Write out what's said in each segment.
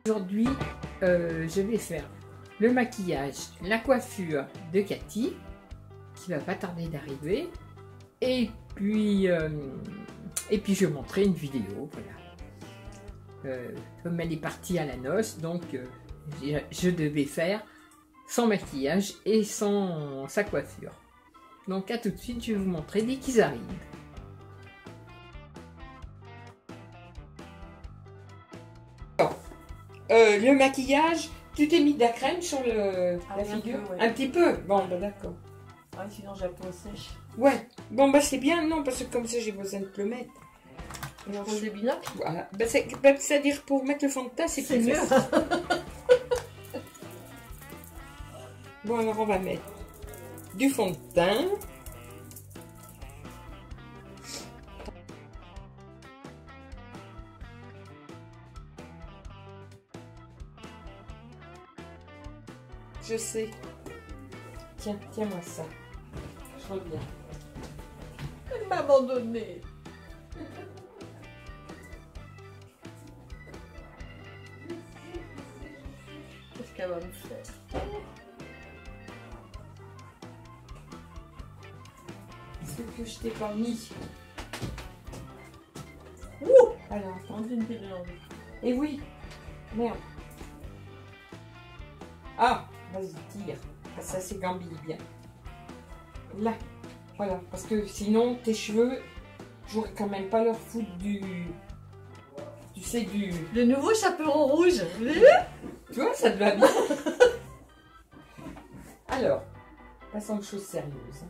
Aujourd'hui, je vais faire le maquillage, la coiffure de Cathy, qui va pas tarder d'arriver. Et puis je vais montrer une vidéo, voilà. Comme elle est partie à la noce, donc je devais faire sans maquillage et sans sa coiffure. Donc à tout de suite, je vais vous montrer dès qu'ils arrivent. Le maquillage, tu t'es mis de la crème sur la figure? Peu, ouais. Un petit peu? Bon, ben d'accord. Ouais, sinon j'ai la peau sèche. Ouais, bon bah c'est bien, non, parce que comme ça j'ai besoin de te le mettre. Je pose des binocles. Voilà, bah, c'est-à-dire pour mettre le fond de teint, c'est plus mieux. facile. Bon alors on va mettre du fond de teint. Je sais. Tiens, tiens-moi ça. Je reviens. Elle m'a abandonné. Qu'est-ce qu'elle va me faire? Ce que je t'ai pas mis. Ouh! Alors, On dit une pile de l'envie. et oui. Merde. Ah, vas-y, tire. Ah, ça c'est gambille bien. Là. Voilà, parce que sinon tes cheveux, j'aurais quand même pas leur foutre du... Tu sais, du... Le nouveau chaperon rouge. Vous avez vu? Tu vois, ça te va bien. Alors, passons aux choses sérieuses.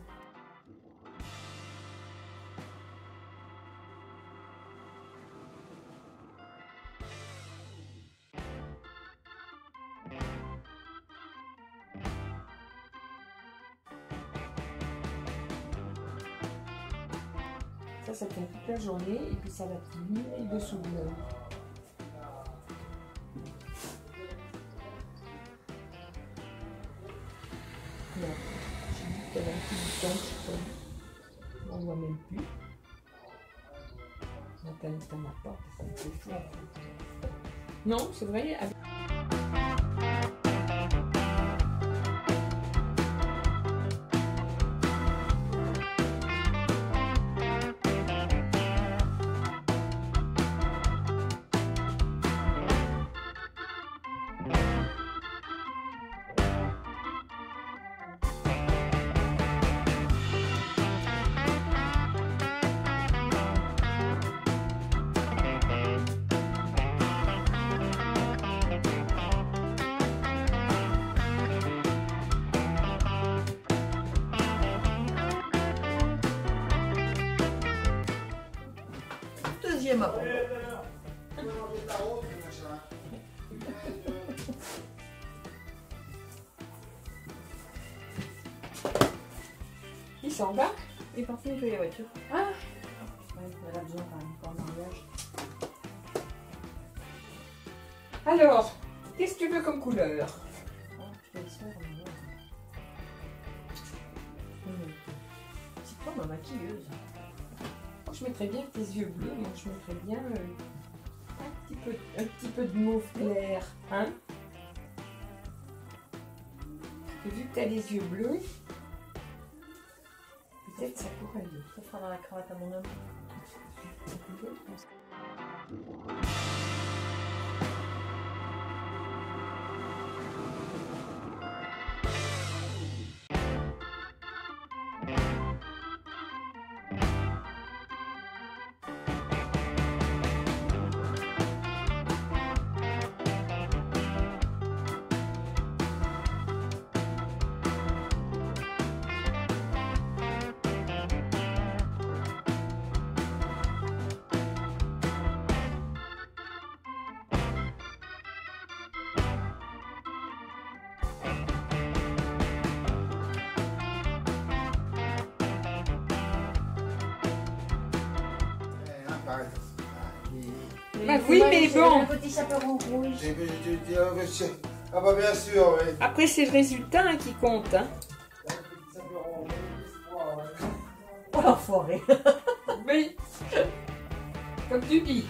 Ça tient toute la journée et puis ça va tenir et dessous de l'œil. Là, j'ai dit qu'elle a un petit bouton, je crois. On ne voit même plus. Donc elle est à ma porte, ça me fait chaud. Non, c'est vrai. Avec... Deuxième avant. Il s'en va. Il est parti nettoyer la voiture. Ah, Ouais, elle a besoin quand même pour un mariage. alors, qu'est-ce que tu veux comme couleur? Oh, je fais le soir, on va voir. C'est pas ma maquilleuse. Je mettrais bien tes yeux bleus, moi je mettrais bien un petit peu de mauve clair, hein? Vu que tu as les yeux bleus, peut-être ça pourrait aller. Ça fera dans la cravate à mon homme. Bah oui, mais bon. Un petit chaperon rouge. Ah bah bien sûr, oui. Après, c'est le résultat hein, qui compte. Hein. Oh l'enfoiré. Oui. Comme tu dis.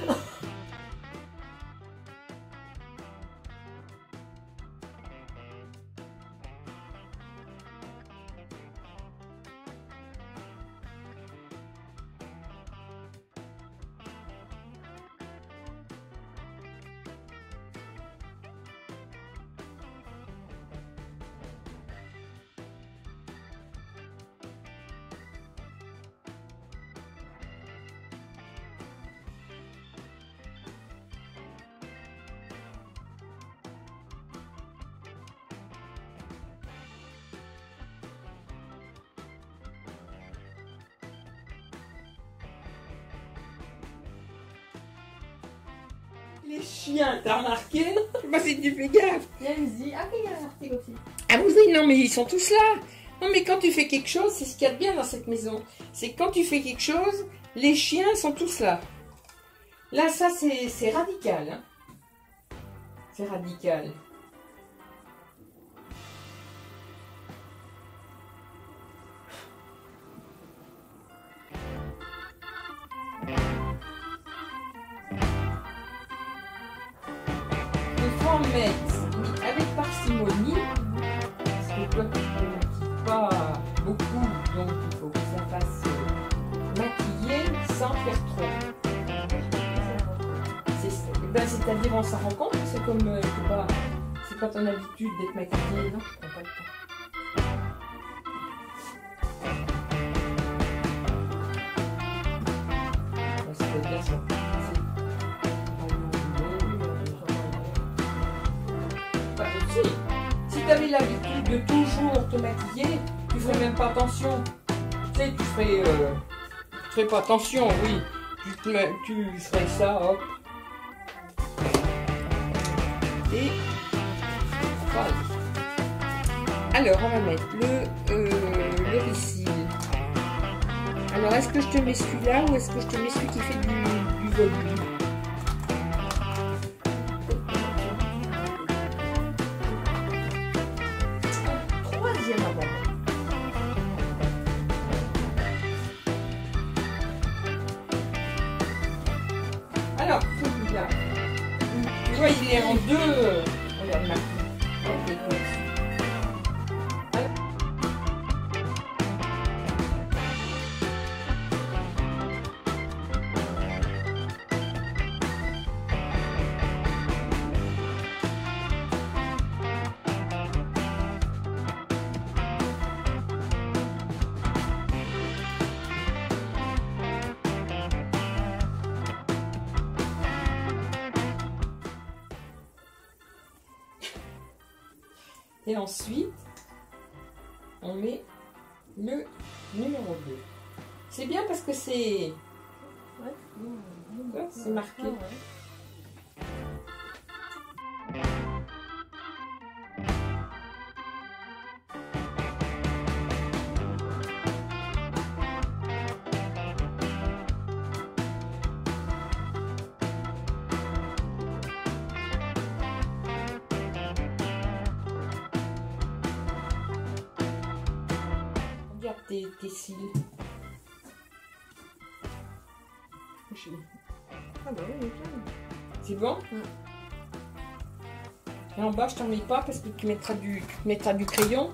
Les chiens, t'as remarqué? Je sais pas si tu fais gaffe. Il y a une zi. Ah, il y a un article aussi. Ah oui, non, mais ils sont tous là. Non, mais quand tu fais quelque chose, c'est ce qu'il y a de bien dans cette maison. C'est que quand tu fais quelque chose, les chiens sont tous là. Là, ça, c'est radical. Hein. C'est radical. Il faut en mettre avec parcimonie. Parce que toi, tu ne maquilles pas beaucoup, donc il faut que ça fasse maquiller sans faire trop. C'est-à-dire on s'en rend compte, c'est comme c'est pas ton habitude d'être maquillée, non? On n'a pas le temps. Ouais, ça doit être bien ça. Si tu avais l'habitude de toujours te maquiller, tu ferais même pas attention. Tu sais, tu ferais pas attention, oui. Tu ferais ça, hop. Et voilà. Alors, on va mettre le ricil. Alors, est-ce que je te mets celui-là ou est-ce que je te mets celui qui fait du volume? Troisième avant. Alors, celui-là. Tu vois, il est en deux. Regarde là. Ok, et ensuite, on met le numéro 2. C'est bien parce que c'est marqué. Regarde tes cils. Ah bah oui, nickel. C'est bon? Et en bas, je t'en mets pas parce que tu mettras du crayon.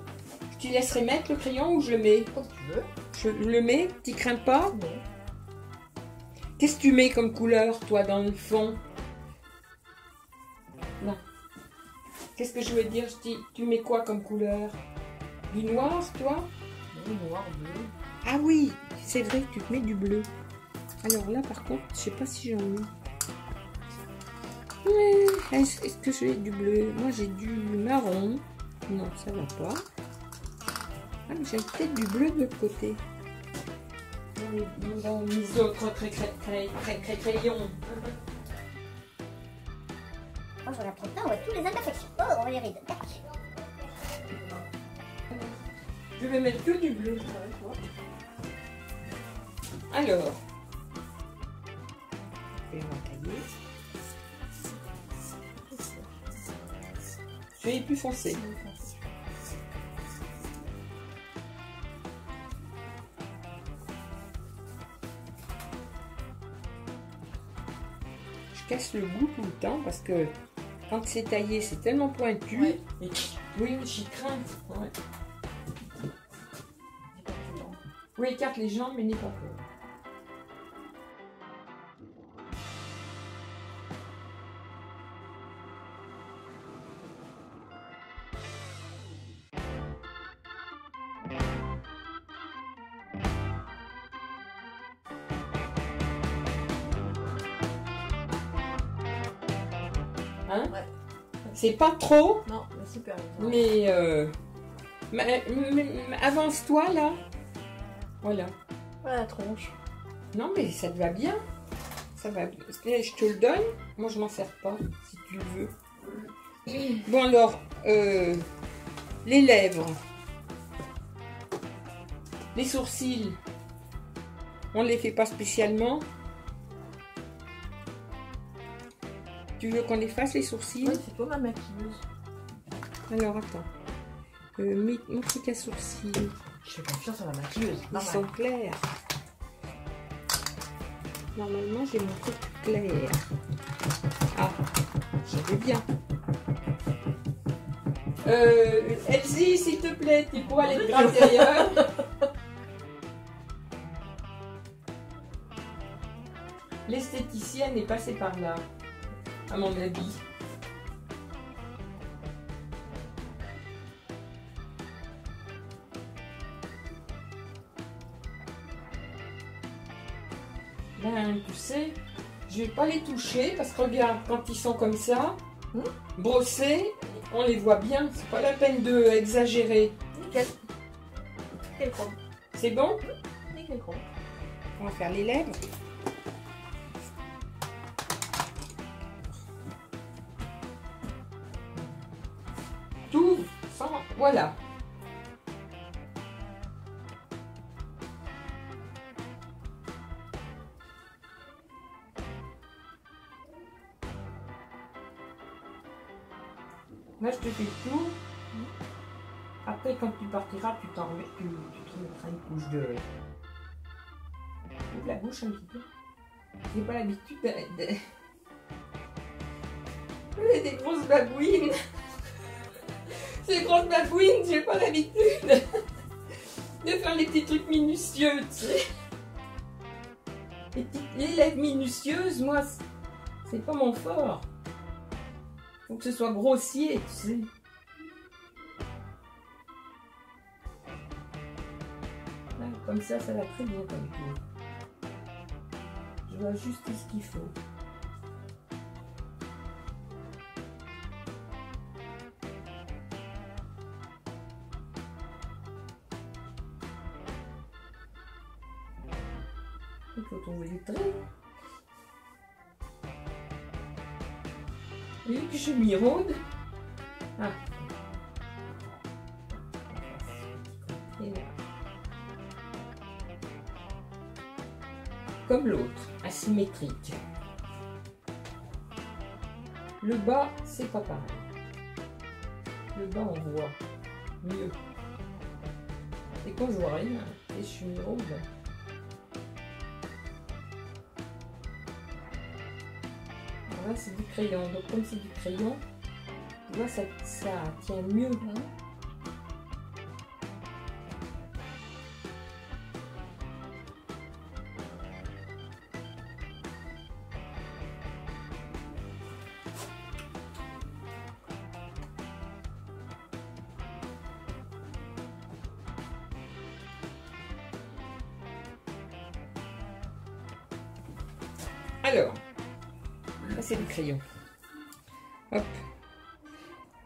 Je t'y laisserai mettre le crayon ou je le mets? Quand tu veux. Je le mets? Tu crains pas? Non. Qu'est-ce que tu mets comme couleur, toi, dans le fond? Non. Qu'est-ce que je veux dire? Je dis, tu mets quoi comme couleur? Du noir, toi? Noir, bleu. Ah oui, c'est vrai, tu te mets du bleu. Alors là, par contre, je sais pas si j'en ai. Est-ce que j'ai du bleu? Moi, j'ai du marron. Non, ça va pas. Ah, mais j'ai peut-être du bleu de l'autre côté. Dans les autres crayons. Oh, je regarde trop de temps, on voit tous les imperfections. Oh, on va les rides. Tac. Je vais mettre que du bleu. Alors, je vais tailler. Je vais plus foncé. casse le goût tout le temps parce que quand c'est taillé, c'est tellement pointu. Ouais. Et oui, j'y crains. Ouais. Oui, écarte les jambes, mais n'aie pas peur. Hein? Ouais. C'est pas trop, Non, mais super. mais avance-toi là. Voilà. Voilà la tronche. Non, mais ça te va bien. Ça va bien. Je te le donne. Moi, je m'en sers pas, si tu le veux. Bon, alors, les lèvres, les sourcils, on ne les fait pas spécialement. Tu veux qu'on les fasse, les sourcils? Oui, c'est toi ma maquilleuse. Alors, attends. Mon truc à sourcils, Je fais confiance à ma maquilleuse. ils sont clairs. Normalement, j'ai mon truc clair. Ah, je vais bien. Elsie, s'il te plaît, tu pourras aller de l'intérieur. L'esthéticienne est passée par là, à mon avis. Ben, tu sais, je vais pas les toucher parce que regarde, quand ils sont comme ça, brossés, on les voit bien. C'est pas la peine de exagérer. Nickel. Nickel chrome. C'est bon? Nickel chrome. On va faire les lèvres. Tout sans... Voilà. Là, je te fais tout. Après, quand tu partiras, tu te remettras une couche de... Ouvre la bouche un petit peu. J'ai pas l'habitude des grosses babouines. Ces grosses babouines, j'ai pas l'habitude de faire les petits trucs minutieux, tu sais. Les lèvres minutieuses, moi, c'est pas mon fort. Faut que ce soit grossier, tu sais. Là, comme ça va très bien comme tout. Je vois juste ce qu'il faut. Il faut trouver du trait. Vu que je m'irrôde. Ah. Et là. Comme l'autre, asymétrique. Le bas, c'est pas pareil. Le bas, on voit mieux. Et quand je vois rien, et je suis m'irrôde. Là, c'est du crayon. Donc, comme c'est du crayon, tu vois, ça tient mieux. Hein. Alors, ça c'est du crayon. Hop.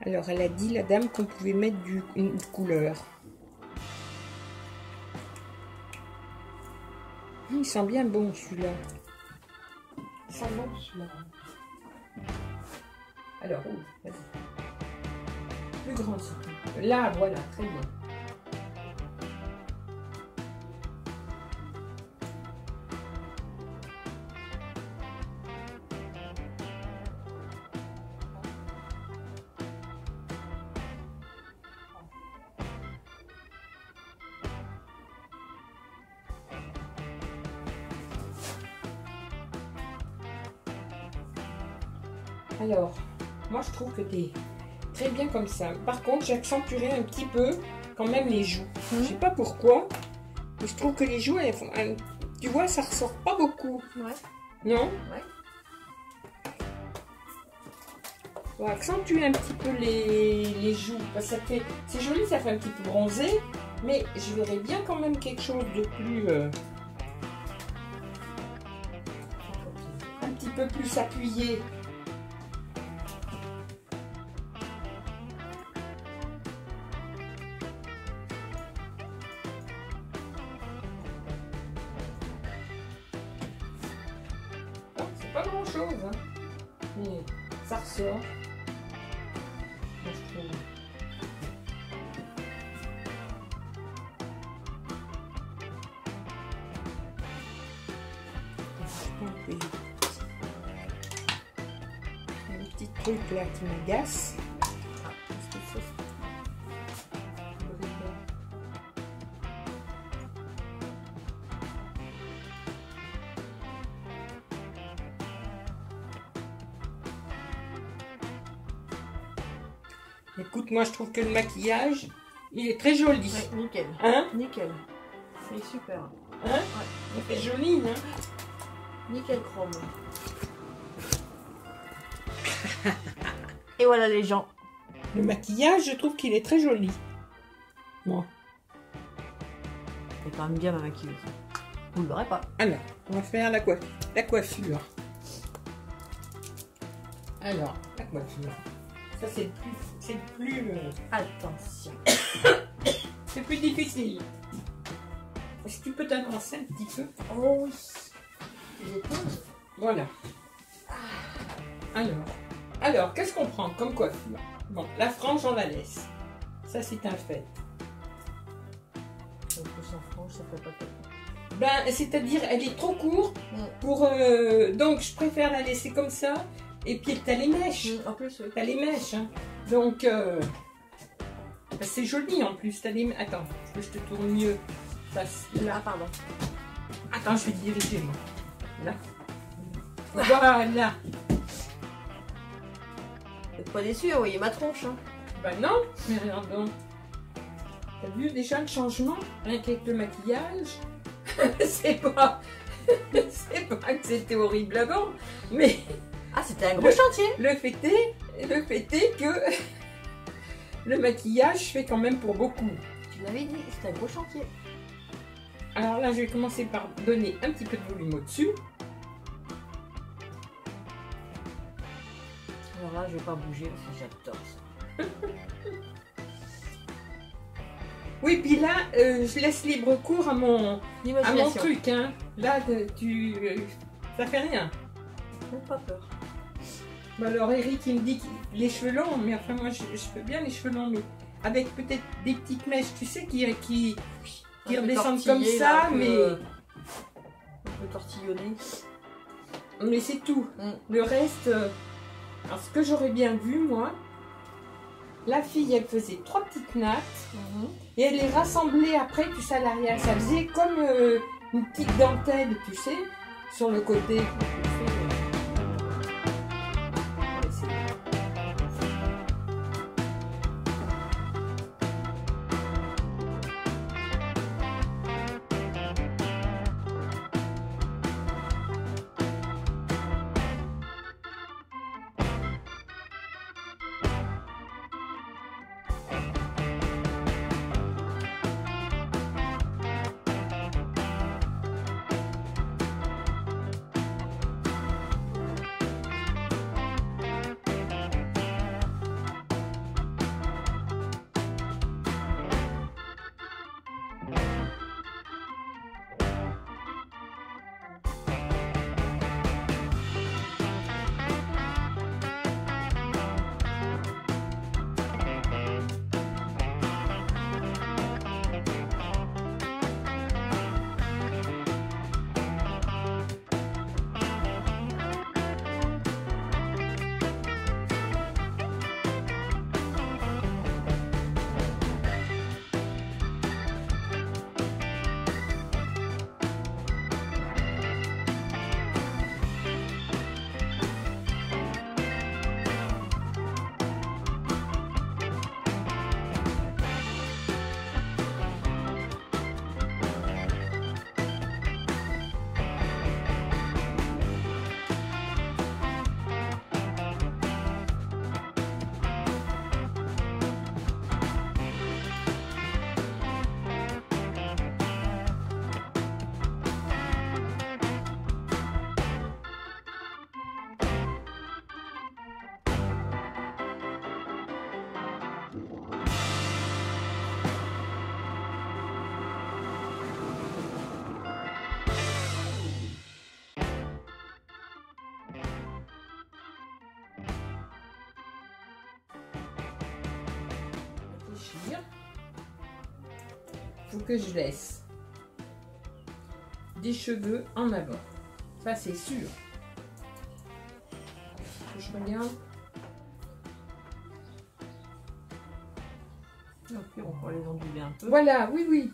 Alors, elle a dit, la dame, qu'on pouvait mettre une couleur. Il sent bien bon celui-là. Il sent bon celui-là. Alors, vas-y. Plus grand surtout. Là, voilà, très bien. Alors, moi je trouve que t'es très bien comme ça. Par contre, j'accentuerai un petit peu quand même les joues. Je sais pas pourquoi, mais je trouve que les joues, tu vois, ça ressort pas beaucoup. Ouais. Non? Ouais. On va accentuer un petit peu les joues. Parce que ça fait, c'est joli, ça fait un petit peu bronzé. Mais je verrais bien quand même quelque chose de plus... un petit peu plus appuyé. C'est pas grand chose, hein. Mais ça ressort. Moi, je trouve. Un petit truc là qui m'agace. Écoute, moi je trouve que le maquillage, il est très joli. Ouais, nickel. Hein? Nickel. Il est super. Hein? Il fait joli, hein? Nickel chrome. Et voilà les gens. Le maquillage, je trouve qu'il est très joli. Moi. C'est quand même bien ma maquilleuse. Vous ne l'aurez pas. Alors, on va faire la coiffure. Alors, la coiffure. Ça, c'est le plus... Attention. c'est plus difficile. Est-ce que tu peux t'avancer un petit peu? Oh oui. J'ai pose. Voilà. Alors, qu'est-ce qu'on prend comme coiffure? Bon, la frange, on la laisse. Ça, c'est un fait. Un peu sans frange, ça fait pas top. Ben, c'est-à-dire, elle est trop courte pour... donc, je préfère la laisser comme ça. Et puis, t'as les mèches. En plus, oui. T'as les mèches. Hein. Donc, ben, c'est joli en plus. T'as les... Attends, que je te tourne mieux. Ça, là. Ah, pardon. Attends, je vais te diriger, moi. Là. Voilà. Vous n'êtes pas déçus, vous voyez ma tronche. Hein. Ben non, mais regarde donc. T'as vu déjà le changement? Rien qu'avec le maquillage. c'est pas que c'était horrible avant, mais... Ah, c'était un gros chantier. Le fait est que le maquillage fait quand même pour beaucoup. Tu l'avais dit, c'était un gros chantier. Alors là, je vais commencer par donner un petit peu de volume au-dessus. Alors là, je vais pas bouger parce que j'adore ça. Oui, puis là, je laisse libre cours à mon truc. Hein. Là, ça fait rien. N'aie pas peur. Bah alors Eric, il me dit les cheveux longs, mais enfin moi je fais bien les cheveux longs, mais avec peut-être des petites mèches, tu sais, qui redescendent comme ça, peu, mais... Un peu tortillonné. Mais c'est tout. Le reste, alors ce que j'aurais bien vu, moi, la fille, elle faisait 3 petites nattes, et elle les rassemblait après, tu sais, à l'arrière. Ça faisait comme une petite dentelle, tu sais, sur le côté. faut que je laisse des cheveux en avant. Ça, c'est sûr. Que je regarde. Au pire, on pourra les onduler un peu. Voilà, oui, oui.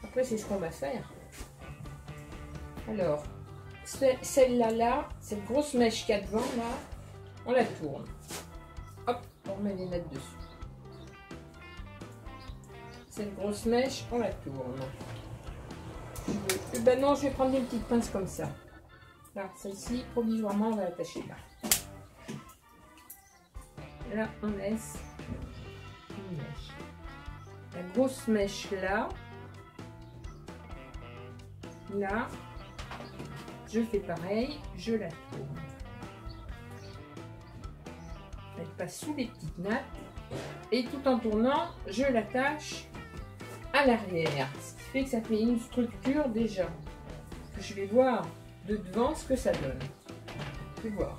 Après, c'est ce qu'on va faire. Alors, celle-là, là, cette grosse mèche qu'il y a devant, là, on la tourne. Hop, on remet les nattes dessus. Cette grosse mèche, on la tourne. Ben non, je vais prendre une petite pince comme ça. Là, celle-ci, provisoirement, on va l'attacher là. Là, on laisse une mèche. La grosse mèche là. Là, je fais pareil, je la tourne. Elle passe sous les petites nattes. Et tout en tournant, je l'attache à l'arrière. Ce qui fait que ça fait une structure déjà. Je vais voir de devant ce que ça donne. Je vais voir.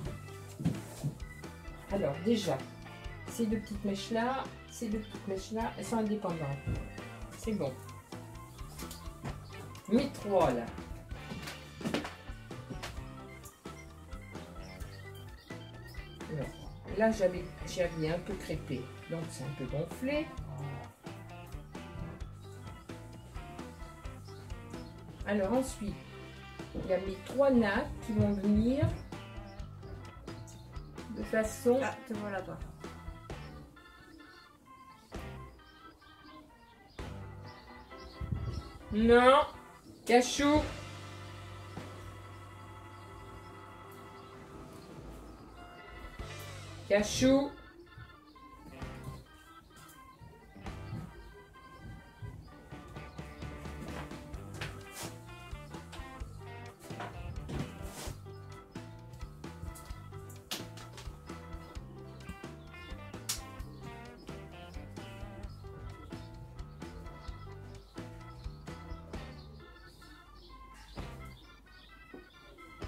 Alors déjà, ces deux petites mèches là, elles sont indépendantes. C'est bon. Mes trois là. Alors, là j'avais un peu crêpé, donc c'est un peu gonflé. Alors ensuite, il y a mes trois nattes qui vont venir de façon... Ah, te voilà toi. Non, cachou. Cachou.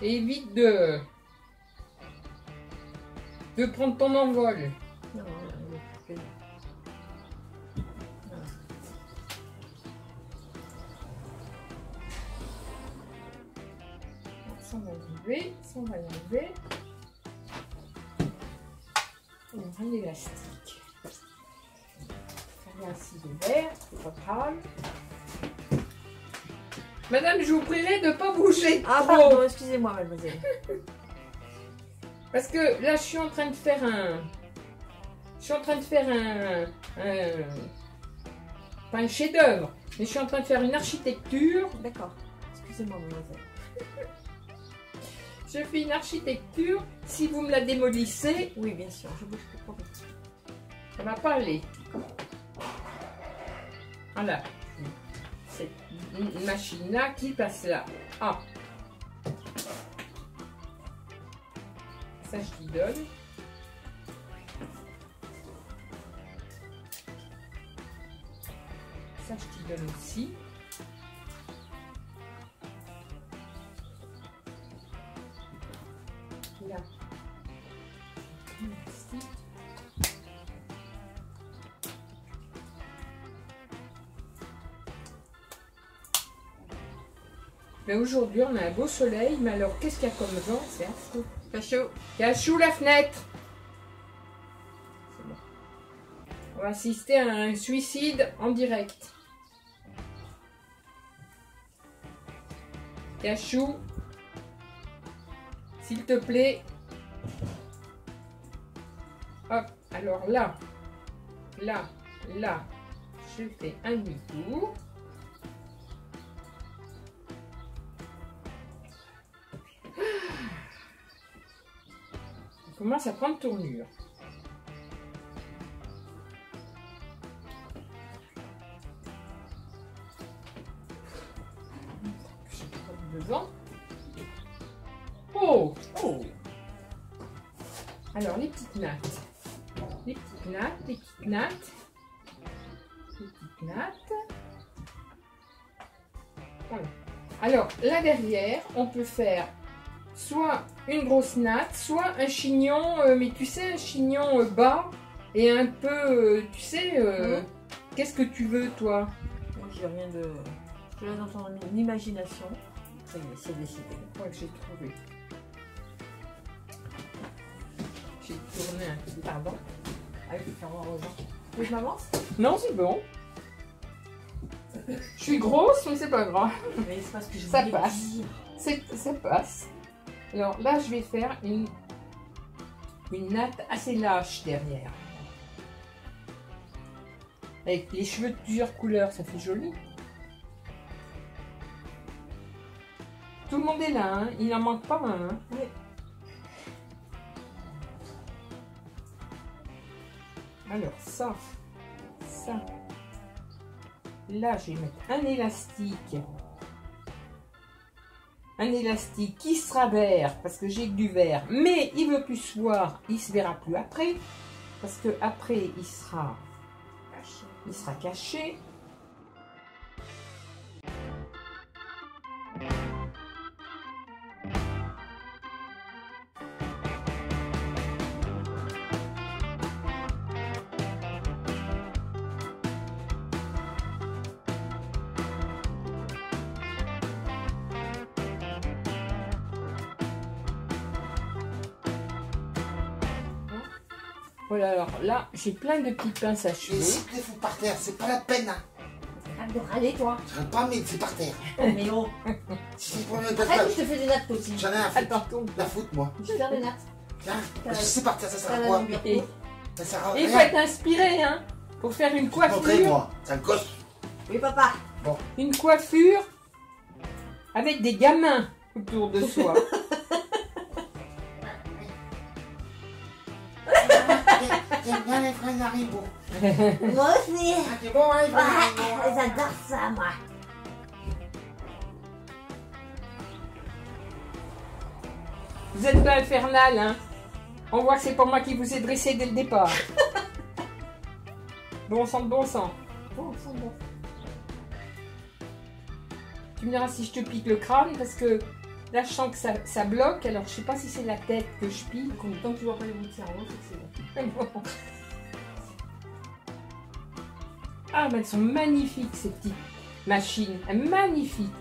Et évite de prendre ton envol. Non, Ça on va enlever, ça on va l'enlever. On aura l'élastique. Faire ainsi de verre, c'est pas grave. Madame, je vous prierai de ne pas bouger ah, trop. pardon, excusez-moi, mademoiselle. Parce que là, je suis en train de faire pas un chef-d'œuvre, mais je suis en train de faire une architecture. D'accord. Excusez-moi, mademoiselle. Je fais une architecture. Si vous me la démolissez, Oui, bien sûr, je bouge pas. ça va pas aller. Voilà. C'est une machine là qui passe là. Ah. Ça, je t'y donne. Ça, je t'y donne aussi. Là. Ici. Mais aujourd'hui, on a un beau soleil, mais alors qu'est-ce qu'il y a comme vent? C'est affreux. Cachot. Cachou la fenêtre. C'est bon. On va assister à un suicide en direct. Cachou, s'il te plaît. Hop, alors là, je fais un demi-tour. On commence à prendre tournure. Devant. Oh! Oh! Alors les petites nattes. Les petites nattes, les petites nattes. Les petites nattes. Voilà. Alors là derrière, on peut faire soit une grosse natte, soit un chignon, mais tu sais, un chignon bas et un peu, tu sais, qu'est-ce que tu veux toi? Moi, j'ai j'ai rien de. Je te laisse dans ton imagination. Ça y est, c'est décidé. Je crois que j'ai trouvé. J'ai tourné un peu. Pardon. Ah oui, faire voir aux gens. Tu veux que je m'avance? Non, c'est bon. Je suis grosse, mais c'est pas grave. Mais c'est parce que je Ça voulais passe. dire. Ça passe. Alors là, je vais faire une natte assez lâche derrière. Avec les cheveux de plusieurs couleurs, ça fait joli. Tout le monde est là, hein. Il n'en manque pas un. Hein. Oui. Alors ça. Là, je vais mettre un élastique. Un élastique qui sera vert parce que j'ai du vert. Mais il veut plus se voir, il se verra plus après. Parce que après, il sera caché. Voilà, alors là, j'ai plein de petites pinces à Et cheveux. si tu les fous par terre, c'est pas la peine. Hein. Arrête de râler, toi. Je râle pas, mais c'est par terre. Mais oh. Si tu prends le Arrête, je te fais des nattes aussi. j'en ai un à foutre. Attends, tourne. La foutre, moi. Je vais faire des nattes. Tiens, T'as- c'est par terre, ça sert t'as à la quoi? longueur. Et Ça sert à il faut rien. être inspiré, hein, pour faire une Montrer, coiffure. moi. C'est un gosse. Oui, papa. Une coiffure avec des gamins autour de soi. J'aime bien les fraises Haribo. Moi aussi. Ah, c'est bon, hein, les fraises Haribo. J'adore ça, moi. Vous êtes pas infernal, hein. On voit que c'est pas moi qui vous ai dressé dès le départ. Bon sang de bon sang. Bon, c'est bon. Tu me diras si je te pique le crâne parce que là je sens que ça bloque. Alors je sais pas si c'est la tête que je pique. Tant que tu vois pas les bouts de cerveau, c'est que c'est bon. Ah, mais elles sont magnifiques ces petites machines. Magnifiques.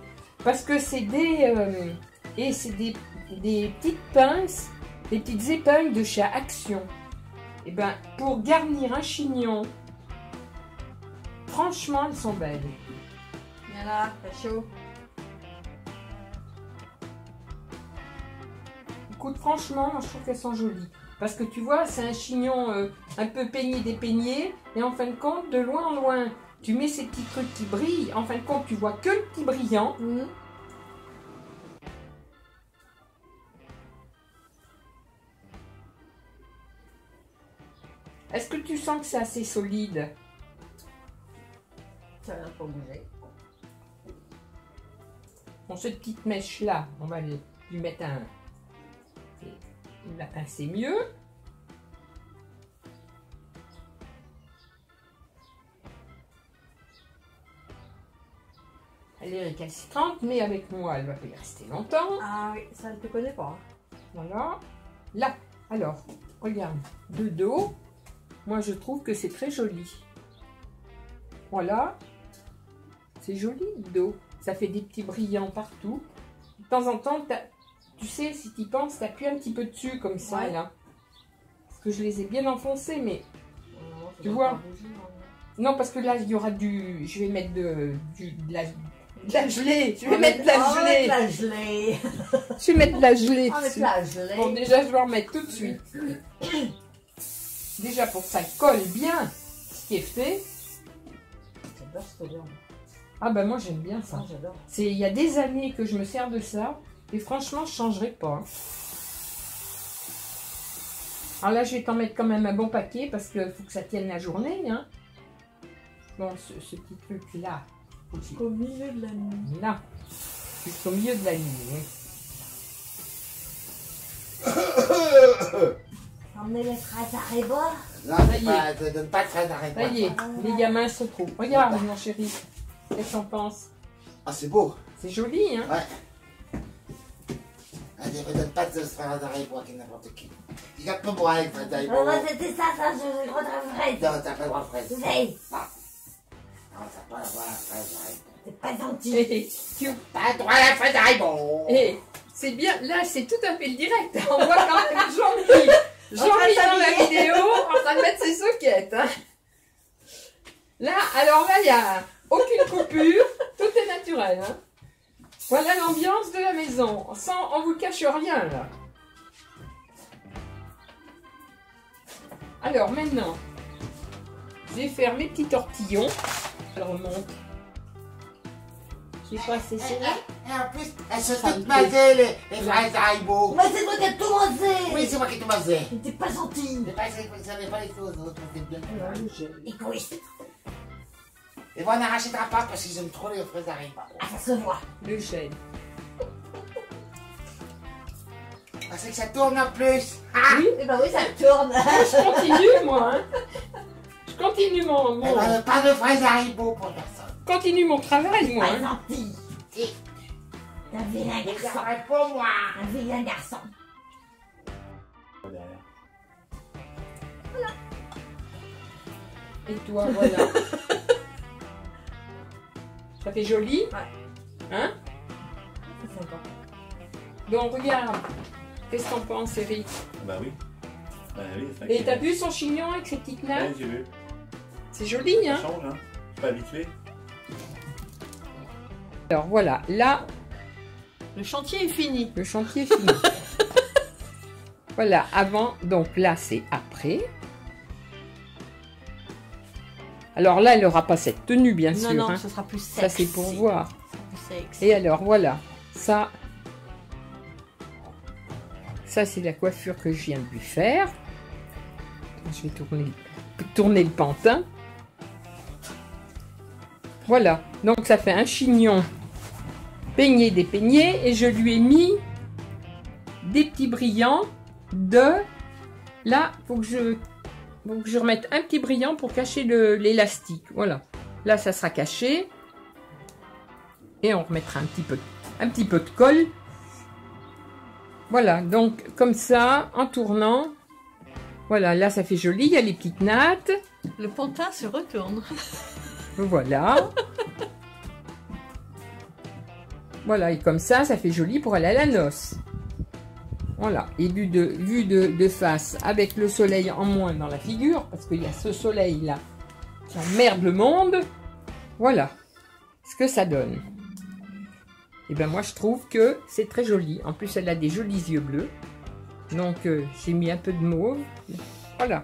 Parce que c'est des petites pinces, des petites épingles de chez Action. Et ben pour garnir un chignon, franchement elles sont belles. Viens là, t'as chaud. Écoute, franchement, moi, je trouve qu'elles sont jolies. Parce que tu vois, c'est un chignon un peu peigné, dépeigné. Et en fin de compte, de loin en loin, tu mets ces petits trucs qui brillent. En fin de compte, tu vois que le petit brillant. Est-ce que tu sens que c'est assez solide? Ça va pas bouger. Bon, cette petite mèche-là, on va lui mettre la pincer mieux. Elle est récalcitrante, mais avec moi, elle va pas y rester longtemps. Ah oui, ça ne te connaît pas. Voilà. Là, alors, regarde, de dos, moi je trouve que c'est très joli. Voilà. C'est joli, le dos. Ça fait des petits brillants partout. De temps en temps, tu sais, si tu y penses, tu appuies un petit peu dessus, comme ça, Ouais. là. Parce que je les ai bien enfoncés, mais... Non, ça Tu doit vois. pas bouger, hein. Non, parce que là, il y aura du... Je vais mettre de la gelée. Je vais mettre de la Oh, gelée. de la gelée. Je vais mettre de la gelée Oh, avec dessus. la gelée. Bon, déjà, je vais en mettre tout de suite. Déjà, pour que ça colle bien ce qui est fait. J'adore cette odeur. Ah ben moi, j'aime bien ça. Ah, j'adore. Il y a des années que je me sers de ça. Et franchement, je ne changerai pas. hein. Alors là, je vais t'en mettre quand même un bon paquet parce qu'il faut que ça tienne la journée. Hein. Bon, ce petit truc-là. Jusqu'au milieu de la nuit. Là. Jusqu'au milieu de la nuit. Emmenez les fraises à rebord. Là, Ça y ne donne pas de fraises Haribo. Ça y est, les gamins se trouvent. Regarde, mon chéri. Qu'est-ce que t'en penses? Ah, c'est beau. C'est joli, hein? Ouais. Allez, ne donne pas de fraises Haribo à n'importe qui. Tu gardes pas moi avec fraises Haribo. Moi, c'était ça, je gros de fraises. Non, t'as pas le droit de fraises. Hey. Non, t'as pas le droit à la fraise Haribo. C'est pas gentil. Pas le droit à la fraise Haribo. C'est bien, là c'est tout à fait le direct. On voit quand même Jean-Mi dans la vidéo en train de mettre ses soquettes. Hein. Là, alors là, il n'y a aucune coupure, tout est naturel. Hein. Voilà l'ambiance de la maison, sans, on vous cache rien là. Alors maintenant, je vais faire mes petits tortillons. Elle remonte. Je sais pas, c'est ça. Et en plus, elles sont toutes masées, les fraises Haribo. Mais c'est toi qui as tout mangé. Oui, c'est moi qui ai tout masé. T'es pas gentil. C'est pas, vous savez pas les choses, vous faites bien. Égoïste. Et moi, on n'arrachera pas parce que j'aime trop les fraises Haribo. Ah, ça se voit. Le gène. Ah, c'est que ça tourne en plus. Ah, Oui, Eh ben oui, ça tourne. je continue moi. Hein. Je continue eh ben, pas de fraises Haribo pour personne. continue mon travail moi. Pas Hein. gentil. Si, T'es un vilain je garçon. garderai pour moi. Un vilain garçon. Et toi, voilà. Ça fait joli. Hein? C'est sympa. Donc regarde. Qu'est-ce qu'on pense, Eric? Bah oui. Bah oui, c'est Et t'as vu son chignon avec ses petites nattes? Ouais, j'ai vu. C'est joli, Ça hein? change, hein. Je suis pas habitué. Alors voilà, là, Le chantier est fini. le chantier est fini. Voilà, avant, donc là, c'est après. Alors là, elle n'aura pas cette tenue, bien sûr. Non, hein. ce sera plus sexy. Ça, c'est pour voir. Plus sexy. Et alors, voilà, ça, c'est la coiffure que je viens de lui faire. Je vais tourner le pantin. Voilà, donc ça fait un chignon peigné, dépeigné, et je lui ai mis des petits brillants de... Là, faut que je remette un petit brillant pour cacher l'élastique. Voilà, là ça sera caché. Et on remettra un petit peu de colle. Voilà, donc comme ça, en tournant, voilà, là ça fait joli, il y a les petites nattes. Le pantin se retourne. Voilà. Voilà, et comme ça fait joli pour aller à la noce. Voilà, et vu de face, avec le soleil en moins dans la figure, parce qu'il y a ce soleil-là qui emmerde le monde, voilà ce que ça donne. Et ben moi je trouve que c'est très joli. En plus elle a des jolis yeux bleus. Donc j'ai mis un peu de mauve. Voilà.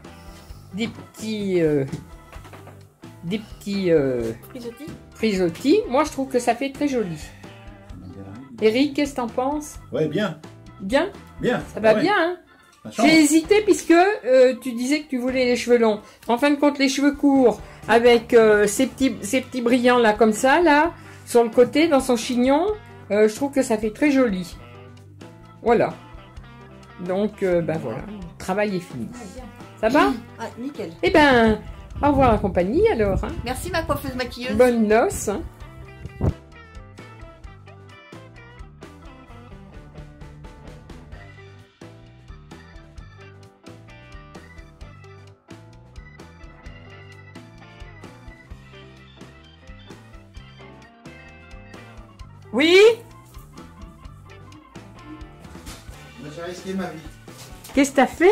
Des petits frisottis. Moi je trouve que ça fait très joli. Eric, qu'est-ce que t'en penses? Ouais, bien. Bien? Bien. Ça va Ouais. bien, hein? Ça change. J'ai hésité puisque tu disais que tu voulais les cheveux longs. En fin de compte, les cheveux courts avec ces petits brillants là comme ça, là, sur le côté, dans son chignon, je trouve que ça fait très joli. Voilà. Donc, ben voilà, le travail est fini. Ça va? Ah, nickel. Eh ben, au revoir la compagnie alors. Hein. Merci ma coiffeuse maquilleuse. Bonne noce. Hein. Oui? J'ai risqué ma vie. Qu'est-ce que t'as fait?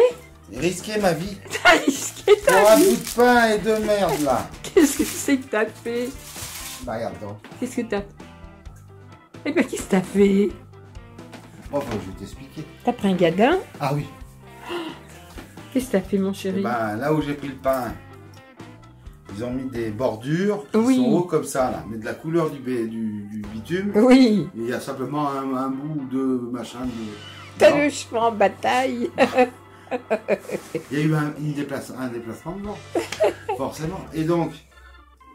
J'ai risqué ma vie. T'as risqué Pour ta un vie? bout de pain et de merde là. Qu'est-ce que c'est que t'as fait? Bah regarde donc. Qu'est-ce que t'as... Eh ben, qu'est-ce que t'as fait? Bon, faut que je vais t'expliquer. T'as pris un gadin? Ah oui. Qu'est-ce que t'as fait, mon Eh chéri? ben, là où j'ai pris le pain, ils ont mis des bordures qui Oui. sont hauts comme ça là, mais de la couleur du bitume. Oui, Et il y a simplement un bout de machin de. t'as Non. le cheveu en bataille. Il y a eu un déplacement de vent, forcément. Et donc,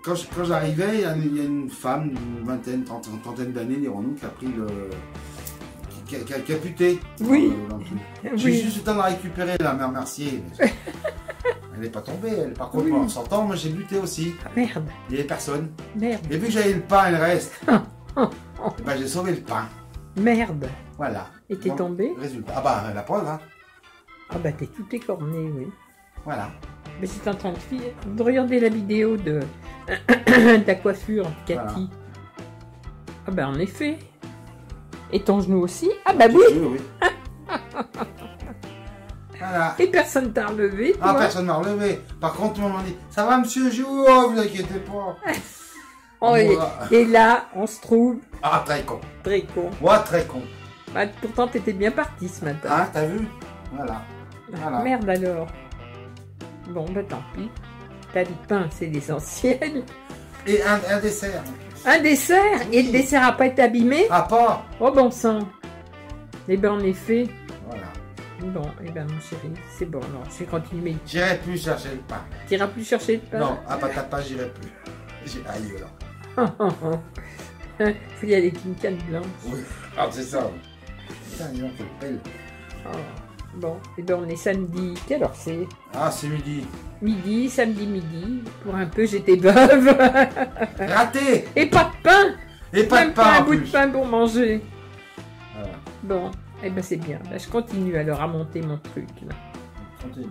quand j'arrivais, il y a une femme d'une vingtaine, trentaine d'années, dirons-nous, qui a pris le. qui a buté. Oui. Dans le truc. J'ai Oui. juste eu le temps de la récupérer, la mère Mercier. mais elle n'est pas tombée, elle. Par contre, Oui. en sortant, moi j'ai buté aussi. Ah, merde, Il n'y avait personne. merde, Et vu que j'avais le pain et le reste, oh, eh ben, j'ai sauvé le pain. merde. Voilà. Et t'es Donc, tombé? Résultat. Ah bah, la preuve, hein. Ah bah t'es tout écorné, oui. Voilà. Mais j'étais en train de regarder la vidéo de la coiffure de Cathy. Voilà. Ah ben en effet. Et ton genou aussi? Ah bah oui. Oui. Voilà. Et personne t'a relevé, toi? Ah, personne m'a relevé. Par contre, tout le monde m'a dit, ça va monsieur Jou, oh, vous inquiétez pas. Oh, et là, on se trouve Ah, très con. très con. Ouais, très con. Bah, pourtant, t'étais bien parti ce matin. Hein, t'as vu? Voilà. Voilà. Merde alors. Bon, bah tant pis. T'as du pain, c'est l'essentiel. Et un dessert. Un dessert? Oui. Et le dessert n'a pas été abîmé? Ah, pas. Oh bon sang. Eh ben en effet. Voilà. Bon, eh ben mon chéri, c'est bon. Alors, je vais continuer. J'irai plus chercher le pain. T'iras plus chercher le pain? Non, à Patapa, j'irai plus. Aïe, là. Faut y aller avec une canne blanche. Oui. Ah, c'est ça. Putain, il en fait pelle. Oh. Bon, et ben on est samedi. Quelle heure c'est? Ah, c'est midi. Midi, samedi midi. Pour un peu, j'étais veuve. Raté. Et pas de pain. Et pas de Même pas pain un en bout de plus. pain pour manger. Voilà. Bon, eh ben c'est bien. Là, je continue alors à monter mon truc. Là. Continue.